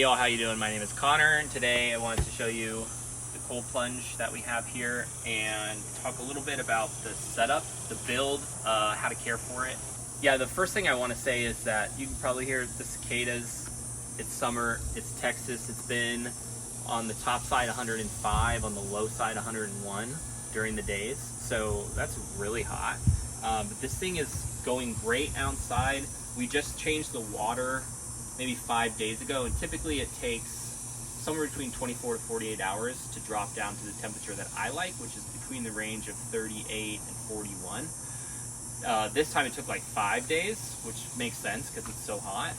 y'all, how you doing? My name is Connor, and today I wanted to show you the cold plunge that we have here and talk a little bit about the setup, the build, how to care for it. Yeah, the first thing I want to say is that you can probably hear the cicadas. It's summer, it's Texas. It's been on the top side 105, on the low side 101 during the days, so that's really hot. But this thing is going great outside. We just changed the water maybe 5 days ago, and typically it takes somewhere between 24 to 48 hours to drop down to the temperature that I like, which is between the range of 38 and 41. This time it took like 5 days, which makes sense because it's so hot.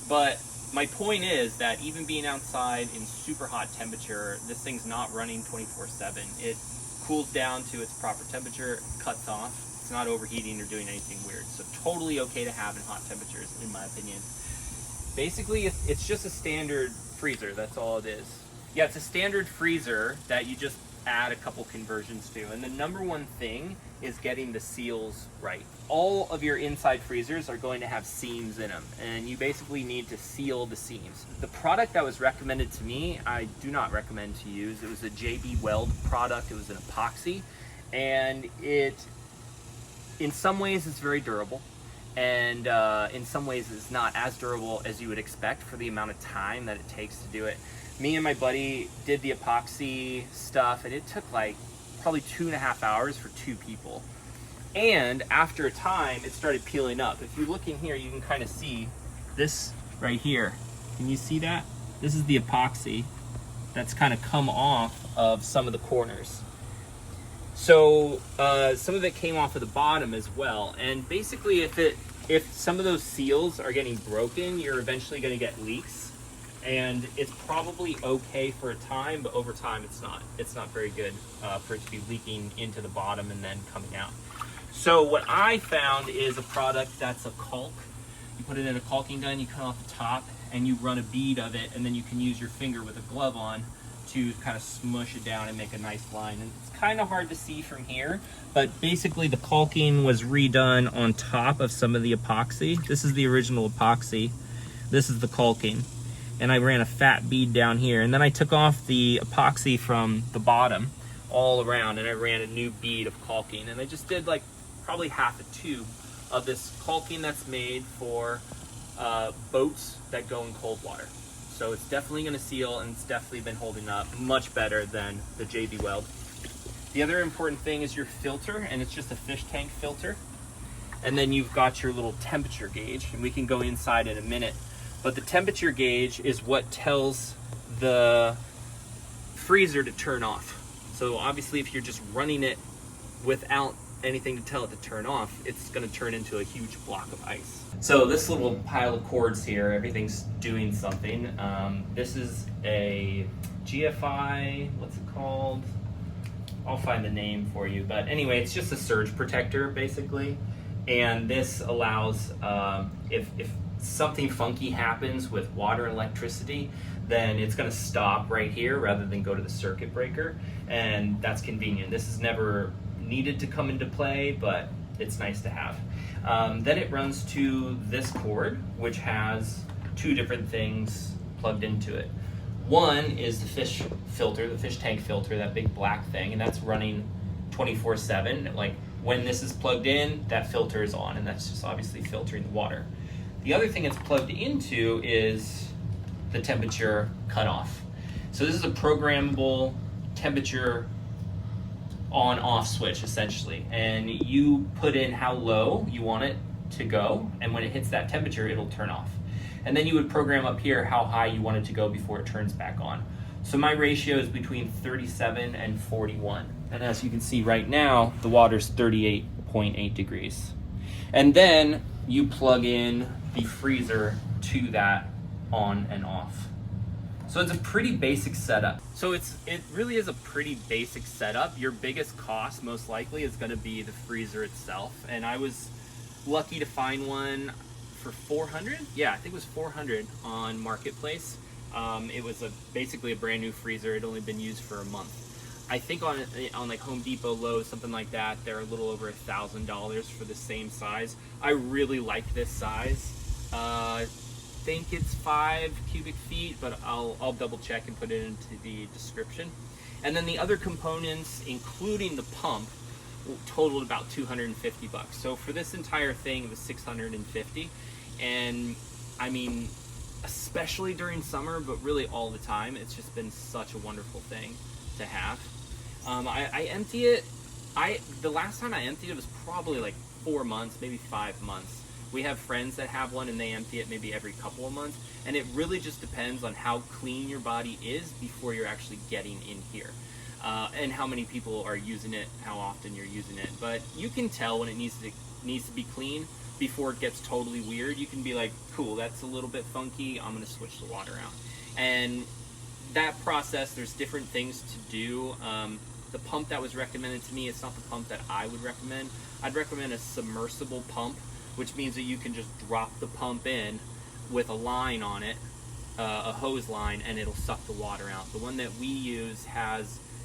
But my point is that even being outside in super hot temperature, this thing's not running 24/7. It cools down to its proper temperature, cuts off. It's not overheating or doing anything weird. So totally okay to have in hot temperatures, in my opinion. Basically, it's just a standard freezer. That's all it is. Yeah, it's a standard freezer that you just add a couple conversions to. And the number one thing is getting the seals right. All of your inside freezers are going to have seams in them, and you basically need to seal the seams. The product that was recommended to me, I do not recommend to use. It was a JB Weld product. It was an epoxy, and in some ways it's very durable, and in some ways it's not as durable as you would expect for the amount of time that it takes to do it. Me and my buddy did the epoxy stuff, and it took like probably 2.5 hours for 2 people. And after a time, it started peeling up. If you look in here, you can kind of see this right here. Can you see that? This is the epoxy that's kind of come off of some of the corners. So some of it came off of the bottom as well. And basically, if some of those seals are getting broken, you're eventually going to get leaks. And it's probably okay for a time, but over time it's not very good for it to be leaking into the bottom and then coming out. So what I found is a product that's a caulk. You put it in a caulking gun, you cut off the top, and you run a bead of it, and then you can use your finger with a glove on to kind of smush it down and make a nice line. And it's kind of hard to see from here, but basically the caulking was redone on top of some of the epoxy. This is the original epoxy. This is the caulking. And I ran a fat bead down here, and then I took off the epoxy from the bottom all around, and I ran a new bead of caulking, and I just did like probably half a tube of this caulking that's made for boats that go in cold water. So it's definitely going to seal, and it's definitely been holding up much better than the JB Weld. The other important thing is your filter, and it's just a fish tank filter. And then you've got your little temperature gauge, and we can go inside in a minute. But the temperature gauge is what tells the freezer to turn off. So obviously if you're just running it without anything to tell it to turn off, it's going to turn into a huge block of ice. So this little pile of cords here, everything's doing something. This is a GFI, what's it called? I'll find the name for you. But anyway, it's just a surge protector basically. And this allows, if something funky happens with water and electricity, then it's going to stop right here rather than go to the circuit breaker, and that's convenient. This is never needed to come into play, but it's nice to have. Then it runs to this cord, which has 2 different things plugged into it. One is the fish filter, the fish tank filter, that big black thing, and that's running 24/7. Like when this is plugged in, that filter is on, and that's just obviously filtering the water. The other thing it's plugged into is the temperature cutoff. So this is a programmable temperature on-off switch essentially, and you put in how low you want it to go, and when it hits that temperature it'll turn off. And then you would program up here how high you want it to go before it turns back on. So my ratio is between 37 and 41, and as you can see right now the water's 38.8 degrees. And then you plug in the freezer to that on and off. So it's a pretty basic setup. So it really is a pretty basic setup. Your biggest cost most likely is going to be the freezer itself, and I was lucky to find one for $400. Yeah, I think it was $400 on Marketplace. It was basically a brand new freezer. It had only been used for a month. I think on like Home Depot, Lowe's, something like that, they're a little over $1,000 for the same size. I really like this size. think it's 5 cubic feet, but I'll double check and put it into the description. And then the other components, including the pump, totaled about $250. So for this entire thing, it was $650. And I mean, especially during summer, but really all the time, it's just been such a wonderful thing to have. I empty it. The last time I emptied it was probably like 4 months, maybe 5 months. We have friends that have one and they empty it maybe every couple of months, and it really just depends on how clean your body is before you're actually getting in here, and how many people are using it, how often you're using it. But you can tell when it needs to be clean before it gets totally weird. You can be like, cool, that's a little bit funky, I'm gonna switch the water out. And that process, there's different things to do. The pump that was recommended to me, it's not the pump that I would recommend. I'd recommend a submersible pump, which means that you can just drop the pump in with a line on it, a hose line, and it'll suck the water out. The one that we use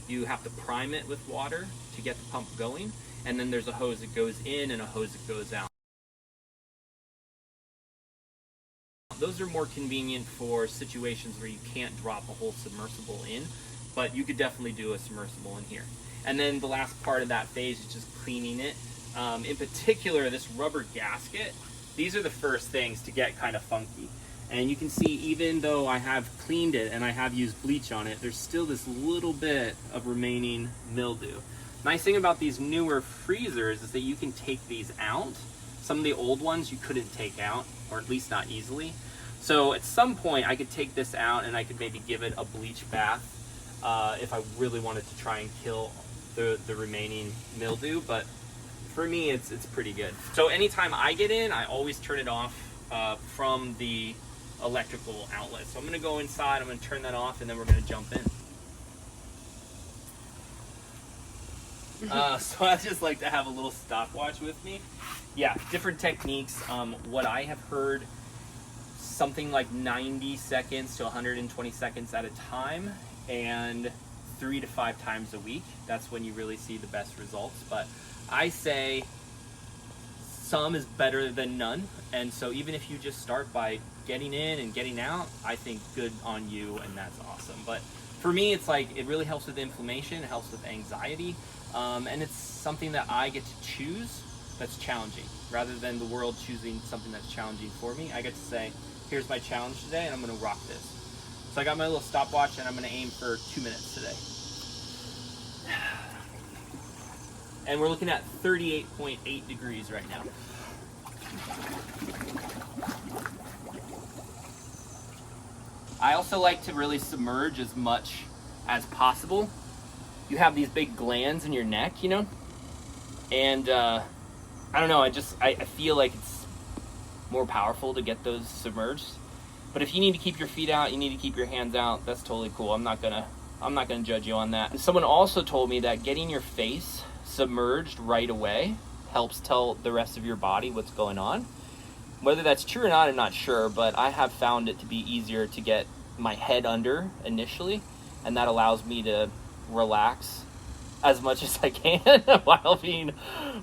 you have to prime it with water to get the pump going, and then there's a hose that goes in and a hose that goes out. Those are more convenient for situations where you can't drop a whole submersible in, but you could definitely do a submersible in here. And then the last part of that phase is just cleaning it. In particular, this rubber gasket, these are the first things to get kind of funky. And you can see, even though I have cleaned it and I have used bleach on it, there's still this little bit of remaining mildew. Nice thing about these newer freezers is that you can take these out. Some of the old ones you couldn't take out, or at least not easily. So at some point I could take this out and I could maybe give it a bleach bath if I really wanted to try and kill the remaining mildew, but for me it's pretty good. So anytime I get in, I always turn it off from the electrical outlet. So I'm going to go inside, I'm going to turn that off, and then we're going to jump in. So I just like to have a little stopwatch with me. Yeah, different techniques. What I have heard, something like 90 seconds to 120 seconds at a time, and 3 to 5 times a week. That's when you really see the best results. But I say some is better than none, and so even if you just start by getting in and getting out, I think good on you, and that's awesome. But for me, it's like, it really helps with inflammation, it helps with anxiety, and it's something that I get to choose that's challenging, rather than the world choosing something that's challenging for me. I get to say, here's my challenge today, and I'm going to rock this. So I got my little stopwatch, and I'm going to aim for 2 minutes today. And we're looking at 38.8 degrees right now. I also like to really submerge as much as possible. You have these big glands in your neck, you know? And I don't know, I feel like it's more powerful to get those submerged. But if you need to keep your feet out, you need to keep your hands out, that's totally cool. I'm not gonna judge you on that. And someone also told me that getting your face submerged right away helps tell the rest of your body what's going on. Whether that's true or not, I'm not sure, but I have found it to be easier to get my head under initially, and that allows me to relax as much as I can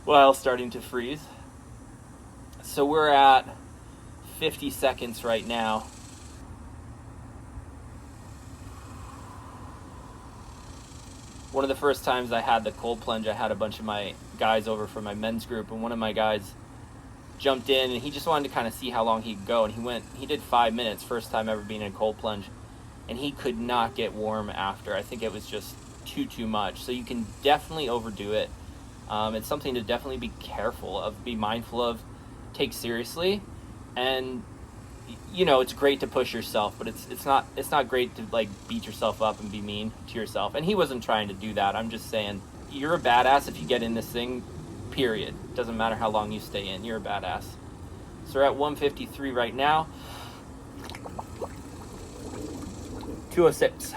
while starting to freeze. So we're at 50 seconds right now. One of the first times I had the cold plunge, I had a bunch of my guys over from my men's group, and one of my guys jumped in, and he just wanted to kind of see how long he could go, and he did 5 minutes, first time ever being in a cold plunge, and he could not get warm after. I think it was just too much. So you can definitely overdo it. It's something to definitely be careful of, be mindful of, take seriously. And you know, it's great to push yourself, but it's not great to like beat yourself up and be mean to yourself. And he wasn't trying to do that. I'm just saying, you're a badass if you get in this thing, period. Doesn't matter how long you stay in, you're a badass. So we're at 153 right now. 206.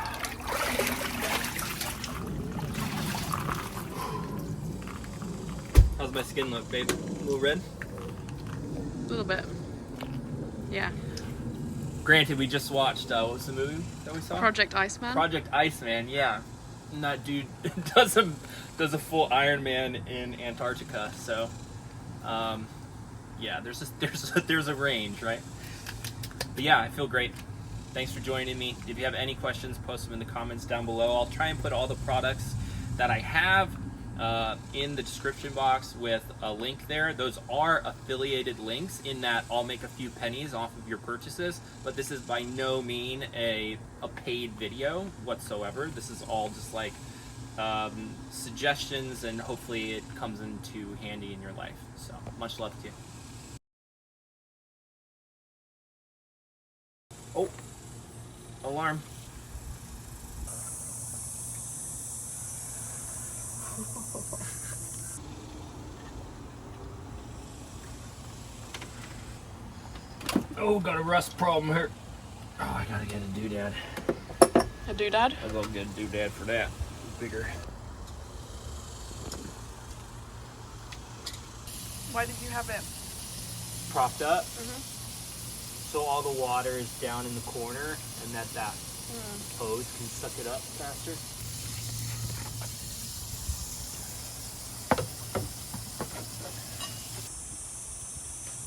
How's my skin look, babe? A little red? A little bit. Yeah. Granted, we just watched, what was the movie that we saw? Project Iceman. Project Iceman, yeah. And that dude does a full Ironman in Antarctica, so, yeah, there's a range, right? But yeah, I feel great. Thanks for joining me. If you have any questions, post them in the comments down below. I'll try and put all the products that I have in the description box with a link there. Those are affiliated links in that I'll make a few pennies off of your purchases, but this is by no mean a paid video whatsoever. This is all just like suggestions, and hopefully it comes into handy in your life. So much love to you. Oh, alarm. Oh, got a rust problem here. Oh, I gotta get a doodad. A doodad? I'll go get a doodad for that. Bigger. Why did you have it Propped up, so all the water is down in the corner, and that hose can suck it up faster.